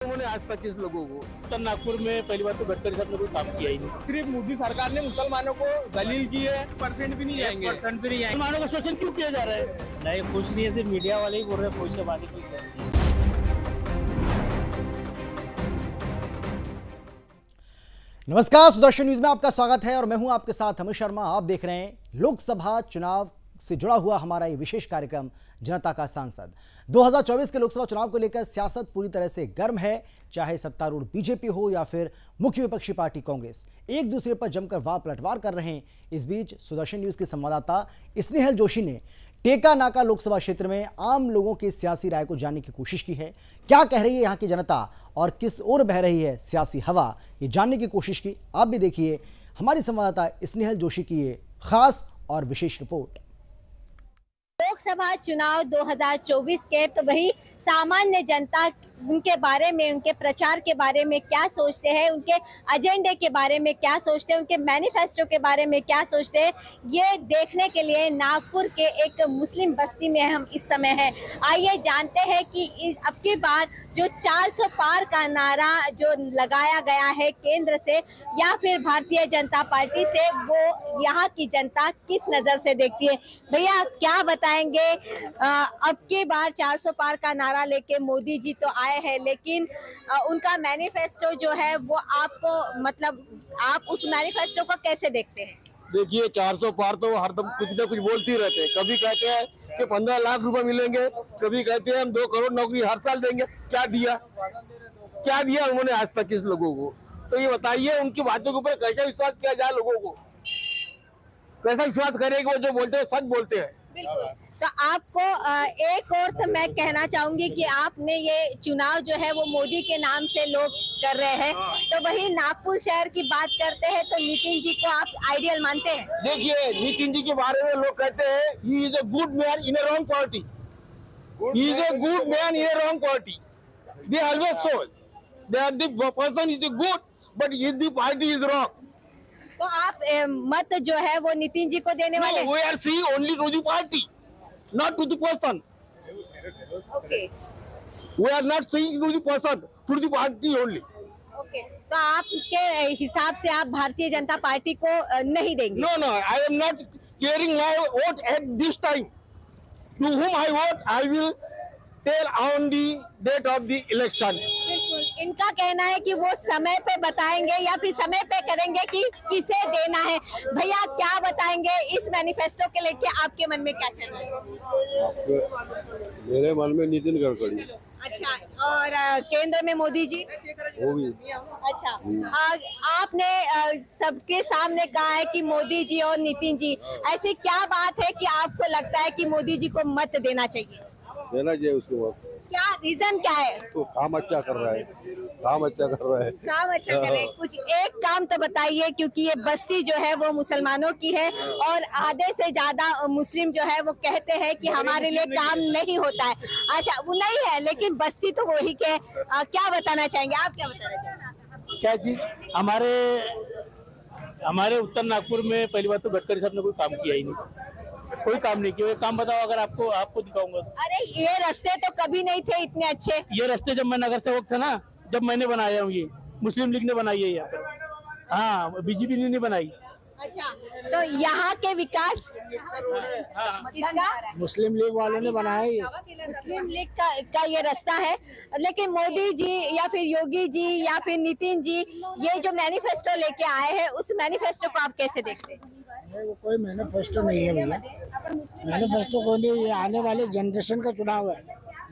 उन्होंने आज तक किस लोगों को उत्तर नागपुर में पहली बात तो गडकरी साहब ने कोई काम किया ही नहीं। सिर्फ मोदी सरकार ने मुसलमानों को जलील की है। परसेंट भी नहीं जाएंगे। परसेंट भी नहीं आएंगे। मुसलमानों का शोषण क्यों किया जा रहा है? नहीं, कुछ नहीं है, सिर्फ मीडिया वाले ही बोल रहे हैं, पैसे वाले कोई बोल नहीं है। नमस्कार, सुदर्शन न्यूज में आपका स्वागत है और मैं हूं आपके साथ अमित शर्मा। आप देख रहे हैं लोकसभा चुनाव से जुड़ा हुआ हमारा ये विशेष कार्यक्रम जनता का सांसद। 2024 के लोकसभा चुनाव को लेकर सियासत पूरी तरह से गर्म है, चाहे सत्तारूढ़ बीजेपी हो या फिर मुख्य विपक्षी पार्टी कांग्रेस, एक दूसरे पर जमकर वार पलटवार कर रहे हैं। इस बीच सुदर्शन न्यूज के संवाददाता स्नेहल जोशी ने टेका नाका लोकसभा क्षेत्र में आम लोगों की सियासी राय को जानने की कोशिश की है। क्या कह रही है यहाँ की जनता और किस ओर बह रही है सियासी हवा, ये जानने की कोशिश की। आप भी देखिए हमारी संवाददाता स्नेहल जोशी की ये खास और विशेष रिपोर्ट। लोकसभा चुनाव 2024 के तो वही सामान्य जनता उनके बारे में, उनके प्रचार के बारे में क्या सोचते हैं, उनके एजेंडे के बारे में क्या सोचते हैं, उनके मैनिफेस्टो के बारे में क्या सोचते हैं, ये देखने के लिए नागपुर के एक मुस्लिम बस्ती में हम इस समय हैं। आइए जानते हैं कि अब की बार जो 400 पार का नारा जो लगाया गया है केंद्र से या फिर भारतीय जनता पार्टी से, वो यहाँ की जनता किस नज़र से देखती है। भैया क्या बताएंगे, अब की बार 400 पार का नारा लेके मोदी जी तो आए हैं, लेकिन उनका मैनिफेस्टो जो है वो आपको, मतलब आप उस मैनिफेस्टो को कैसे देखते हैं? देखिए 400 पार तो हरदम कुछ न कुछ बोलते ही रहते हैं। कभी कहते हैं कि 15 लाख रुपए मिलेंगे, कभी कहते हैं हम 2 करोड़ नौकरी हर साल देंगे। क्या दिया उन्होंने आज तक किस लोगों को? तो ये बताइए, उनकी बातों के ऊपर कैसा विश्वास किया जाए? लोगों को कैसा विश्वास करें कि वो जो बोलते हैं सच बोलते हैं? बिल्कुल। तो आपको एक और तो मैं कहना चाहूंगी कि आपने ये चुनाव जो है वो मोदी के नाम से लोग कर रहे हैं, तो वही नागपुर शहर की बात करते हैं तो नितिन जी को आप आइडियल मानते हैं? देखिए नितिन जी के बारे में लोग कहते हैं he is a good man in a wrong party. He is a good man in a wrong party. They always show that the person is good but the party is wrong. तो आप मत जो है वो नितिन जी को देने वाले? We are seeing only to the party, not to the person. Okay. We are not saying to the person, to the party only. Okay. तो आपके हिसाब से आप भारतीय जनता पार्टी को नहीं देंगे? No, I am not caring my vote at this time. To whom I vote, I will tell on the date of the election. बिल्कुल, इनका कहना है कि वो समय पे बताएंगे या फिर समय पे करेंगे कि किसे देना है। भैया क्या बताएंगे इस मैनिफेस्टो के लेके, आपके मन में क्या चल रहा है? मेरे मन में नितिन गडकरी। अच्छा, और केंद्र में मोदी जी? वो भी। अच्छा, आपने सबके सामने कहा है कि मोदी जी और नितिन जी, ऐसी क्या बात है कि आपको लगता है कि मोदी जी को मत देना चाहिए? देना चाहिए उसको वक्त। क्या रीजन क्या है? तो काम अच्छा कर रहा है। काम अच्छा कर रहे हैं। कुछ एक काम तो बताइए, क्योंकि ये बस्ती जो है वो मुसलमानों की है और आधे से ज्यादा मुस्लिम जो है वो कहते हैं कि हमारे लिए काम नहीं होता है। अच्छा, वो नहीं है, लेकिन बस्ती तो वही के। क्या बताना चाहेंगे आप? क्या बताना चाहेंगे? क्या चीज? हमारे उत्तर नागपुर में पहली बात तो गडकरी साहब ने कोई काम किया ही नहीं। कोई काम नहीं किया। काम बताओ, अगर आपको दिखाऊंगा। अरे ये रास्ते तो कभी नहीं थे इतने अच्छे। ये रास्ते जब मैं नगर सेवक था ना, जब मैंने बनाया हूँ, ये मुस्लिम लीग ने बनाई है यहाँ पर। हाँ, बीजेपी ने नहीं बनाई। अच्छा, तो यहाँ के विकास किसका? मुस्लिम लीग वालों ने बनाया है। मुस्लिम लीग का ये रास्ता है, लेकिन मोदी जी या फिर योगी जी या फिर नितिन जी ये जो मैनिफेस्टो लेके आए हैं, उस मैनिफेस्टो को आप कैसे देखते हैं? वो कोई मैनिफेस्टो नहीं है भैया, मैनिफेस्टो को नहीं। ये आने वाले जनरेशन का चुनाव है,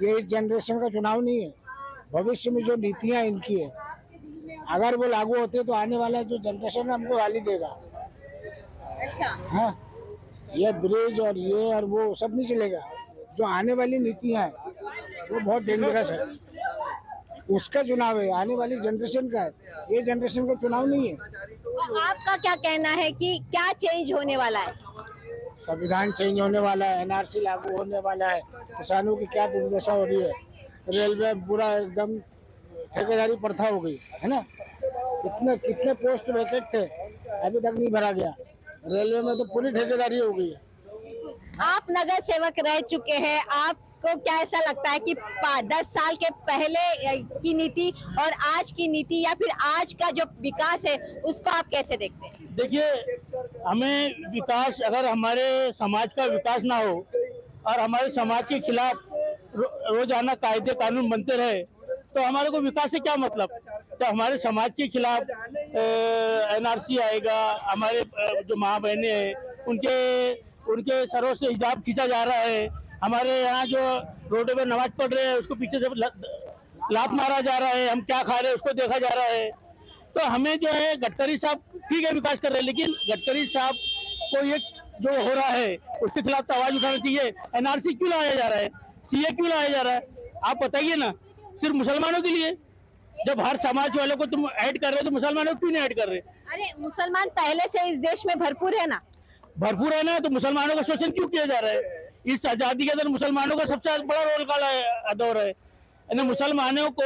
ये इस जनरेशन का चुनाव नहीं है। भविष्य में जो नीतियाँ इनकी है, अगर वो लागू होते तो आने वाला जो जनरेशन है हमको गाली देगा। अच्छा, हाँ, ये ब्रिज और ये और वो सब नहीं चलेगा। जो आने वाली नीतियाँ है वो बहुत डेंजरस है, उसका चुनाव है, आने वाली जनरेशन का है, ये जनरेशन का चुनाव नहीं है। तो आपका क्या कहना है कि क्या चेंज होने वाला है? संविधान चेंज होने वाला है, एनआरसी लागू होने वाला है, किसानों की क्या दुर्दशा हो रही है, रेलवे पूरा एकदम ठेकेदारी प्रथा हो गई है ना। कितने पोस्ट वैकेंट थे, अभी तक नहीं भरा गया। रेलवे में तो पूरी ठेकेदारी हो गई है। आप नगर सेवक रह चुके हैं, आप आपको क्या ऐसा लगता है कि 10 साल के पहले की नीति और आज की नीति या फिर आज का जो विकास है उसको आप कैसे देखते हैं? देखिए, हमें विकास, अगर हमारे समाज का विकास ना हो और हमारे समाज के खिलाफ रोजाना कायदे कानून बनते रहे तो हमारे को विकास से क्या मतलब। तो हमारे समाज के खिलाफ NRC आएगा, हमारे जो माँ बहनें हैं उनके सरों से हिजाब खींचा जा रहा है, हमारे यहाँ जो रोडों पर नमाज पढ़ रहे हैं उसको पीछे से लात मारा जा रहा है, हम क्या खा रहे हैं उसको देखा जा रहा है। तो हमें जो है गडकरी साहब ठीक है विकास कर रहे हैं, लेकिन गडकरी साहब को ये जो हो रहा है उसके खिलाफ तो आवाज उठाना चाहिए। NRC क्यों लाया जा रहा है, CA क्यों लाया जा रहा है, आप बताइए ना। सिर्फ मुसलमानों के लिए, जब हर समाज वालों को तुम ऐड कर रहे हो तो मुसलमानों को क्यों नहीं ऐड कर रहे? अरे मुसलमान पहले से इस देश में भरपूर है ना। भरपूर है ना, तो मुसलमानों का शोषण क्यों किया जा रहा है? इस आजादी के अंदर मुसलमानों का सबसे बड़ा रोल का दौर है। मुसलमानों को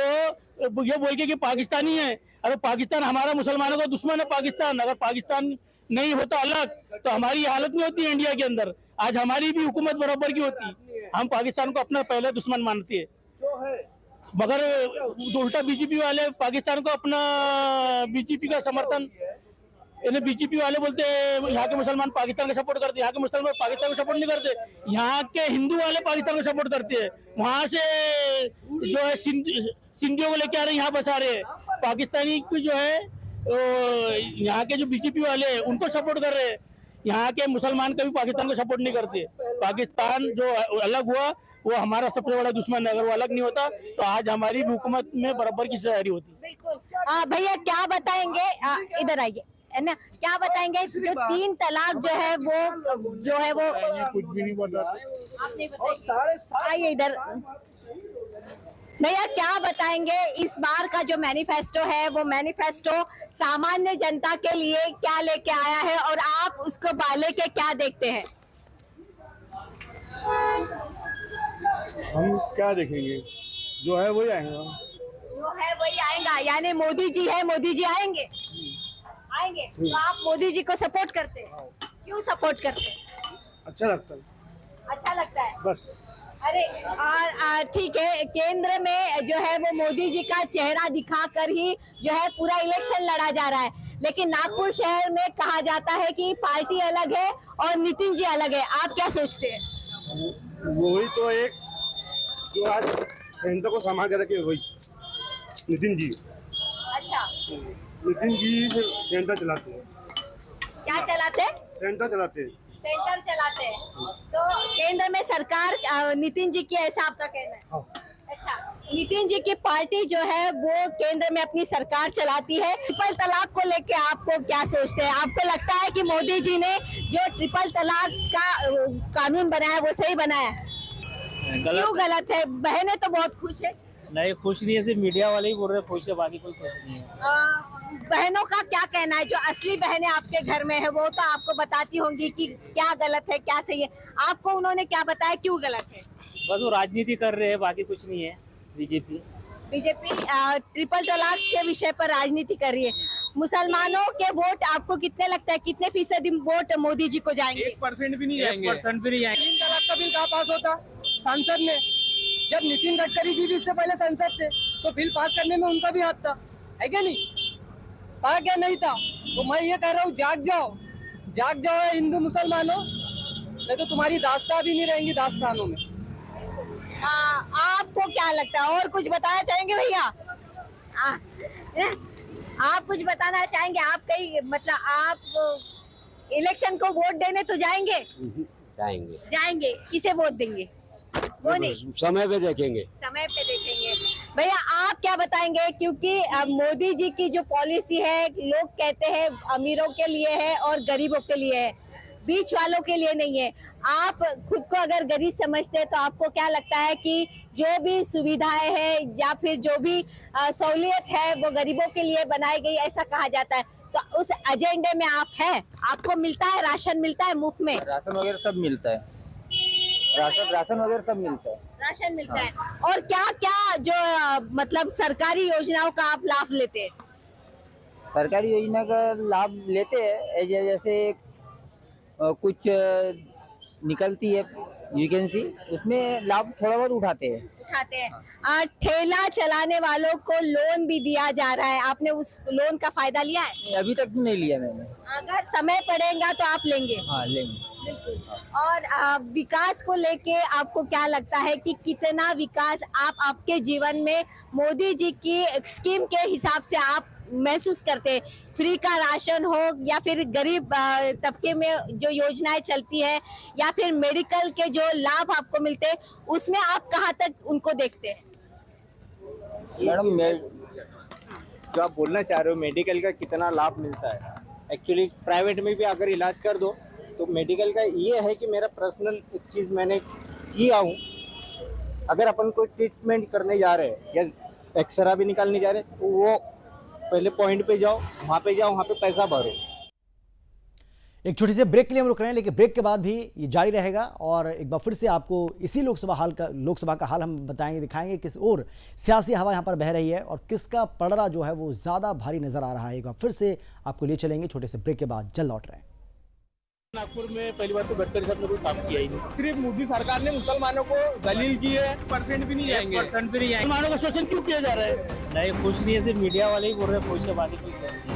ये बोल के कि पाकिस्तानी है, अरे पाकिस्तान हमारा मुसलमानों का दुश्मन है। पाकिस्तान अगर पाकिस्तान नहीं होता अलग तो हमारी हालत नहीं होती इंडिया के अंदर, आज हमारी भी हुकूमत बराबर की होती। हम पाकिस्तान को अपना पहला दुश्मन मानते हैं, मगर उल्टा बीजेपी वाले पाकिस्तान को अपना बीजेपी का समर्थन, इन्हें बीजेपी वाले बोलते हैं यहाँ के मुसलमान पाकिस्तान का सपोर्ट करते हैं, यहाँ के मुसलमान पाकिस्तान को सपोर्ट नहीं करते, यहाँ के हिंदू वाले पाकिस्तान को सपोर्ट करते हैं। वहाँ से जो है सिंधियों को लेके आ रहे हैं, यहाँ बसा रहे हैं। पाकिस्तानी को जो है यहाँ के जो बीजेपी वाले हैं उनको सपोर्ट कर रहे हैं, यहाँ के मुसलमान कभी पाकिस्तान को सपोर्ट नहीं करते। पाकिस्तान जो अलग हुआ वो हमारा सबसे बड़ा दुश्मन है, अगर वो अलग नहीं होता तो आज हमारी भी हुकूमत में बराबर की हिस्सेदारी होती। बिल्कुल। भैया क्या बताएंगे, इधर आइए, है ना, क्या बताएंगे जो 3 तलाक जो है वो कुछ भी नहीं बता, आप नहीं बताएंगे, आइए इधर। भैया क्या बताएंगे इस बार का जो मैनिफेस्टो है वो मैनिफेस्टो सामान्य जनता के लिए क्या लेके आया है और आप उसको लेके क्या देखते हैं? हम क्या देखेंगे, जो है वही आएगा। जो है वही आएगा, यानी मोदी जी है, मोदी जी आएंगे। तो आप मोदी जी को सपोर्ट करते हैं, क्यों सपोर्ट करते हैं? अच्छा लगता है, अच्छा लगता है बस। अरे और ठीक है, केंद्र में जो है वो मोदी जी का चेहरा दिखाकर ही जो है पूरा इलेक्शन लड़ा जा रहा है, लेकिन नागपुर शहर में कहा जाता है कि पार्टी अलग है और नितिन जी अलग है। आप क्या सोचते हैं? वही तो एक जो आज सेंटर को संभाल के रखे वही नितिन जी। अच्छा, नितिन जी सेंटर चलाते हैं। क्या चलाते हैं? सेंटर चलाते हैं। सेंटर चलाते हैं, तो केंद्र में सरकार नितिन जी की, ऐसा आपका कहना है? हाँ। अच्छा, नितिन जी की पार्टी जो है वो केंद्र में अपनी सरकार चलाती है। ट्रिपल तलाक को लेके आपको क्या सोचते हैं? आपको लगता है कि मोदी जी ने जो ट्रिपल तलाक का कानून बनाया वो सही बनाया? क्यों गलत है? बहनें तो बहुत खुश है। नहीं, खुश नहीं है, सिर्फ मीडिया वाले ही बोल रहे खुश है, बाकी कोई खुश नहीं है। बहनों का क्या कहना है? जो असली बहनें आपके घर में है वो तो आपको बताती होंगी कि क्या गलत है क्या सही है। आपको उन्होंने क्या बताया, क्यों गलत है? बस वो राजनीति कर रहे हैं, बाकी कुछ नहीं है। बीजेपी ट्रिपल तलाक के विषय पर राजनीति कर रही है। मुसलमानों के वोट आपको कितने लगता है, कितने फीसदी वोट मोदी जी को जाएंगे? 1% भी नहीं जाएंगे। 1% भी नहीं जाएंगे। 3 तलाक का बिल कहाँ पास होता संसद में? जब नितिन गडकरी जी भी इससे पहले संसद थे तो बिल पास करने में उनका भी हाथ था, है क्या नहीं? था क्या नहीं था? तो मैं ये कह रहा हूँ, जाग जाओ हिंदू मुसलमानों, नहीं तो तुम्हारी दास्तां भी नहीं रहेंगी दास्तानों में। आपको क्या लगता है? और कुछ बताना चाहेंगे भैया? आप कुछ बताना चाहेंगे? आप कहीं मतलब आप इलेक्शन को वोट देने तो जाएंगे? जाएंगे। किसे वोट देंगे? वो नहीं, समय पे देखेंगे। समय पे देखेंगे। भैया आप क्या बताएंगे? क्योंकि अब मोदी जी की जो पॉलिसी है, लोग कहते हैं अमीरों के लिए है और गरीबों के लिए है, बीच वालों के लिए नहीं है। आप खुद को अगर गरीब समझते हैं तो आपको क्या लगता है कि जो भी सुविधाएं हैं या फिर जो भी सहूलियत है वो गरीबों के लिए बनाई गई, ऐसा कहा जाता है, तो उस एजेंडे में आप हैं? आपको मिलता है, राशन मिलता है मुफ्त में? राशन वगैरह सब मिलता है। राशन वगैरह सब मिलता है। राशन मिलता है। और क्या क्या जो मतलब सरकारी योजनाओं का आप लाभ लेते हैं? सरकारी योजना का लाभ लेते हैं, जैसे कुछ निकलती है यू कैन सी उसमें लाभ थोड़ा बहुत उठाते हैं। उठाते हैं। ठेला चलाने वालों को लोन भी दिया जा रहा है, आपने उस लोन का फायदा लिया है? अभी तक नहीं लिया मैंने। अगर समय पड़ेगा तो आप लेंगे? हाँ लेंगे। और विकास को लेके आपको क्या लगता है कि कितना विकास आप आपके जीवन में मोदी जी की स्कीम के हिसाब से आप महसूस करते हैं? फ्री का राशन हो या फिर गरीब तबके में जो योजनाएं चलती है या फिर मेडिकल के जो लाभ आपको मिलते हैं, उसमें आप कहाँ तक उनको देखते हैं? मैडम मैं जो आप बोलना चाह रहे हो मेडिकल का कितना लाभ मिलता है, एक्चुअली प्राइवेट में भी अगर इलाज कर दो तो मेडिकल का ये है कि मेरा पर्सनल एक चीज़ मैंने किया हूँ, अगर अपन कोई ट्रीटमेंट करने जा रहे हैं या एक्सरा भी निकालने जा रहे हैं तो वो पहले पॉइंट पे जाओ, वहाँ पे पैसा भरो। एक छोटी सी ब्रेक के लिए हम रुक रहे हैं, लेकिन ब्रेक के बाद भी ये जारी रहेगा और एक बार फिर से आपको इसी लोकसभा का हाल हम बताएंगे, दिखाएंगे किस और सियासी हवा यहाँ पर बह रही है और किसका पलड़ा जो है वो ज़्यादा भारी नजर आ रहा है। एक बार फिर से आपको ले चलेंगे छोटे से ब्रेक के बाद, जल्द लौट रहे हैं। नागपुर में पहली बार तो गडकरी साहब ने कोई काम किया ही नहीं। सिर्फ मोदी सरकार ने मुसलमानों को जलील की है, % भी नहीं जाएंगे। % भी नहीं आएंगे। मुसलमानों का शोषण क्यों किया जा रहा है? नहीं कुछ नहीं है, सिर्फ मीडिया वाले ही बोल रहे हैं, कोई से बात नहीं।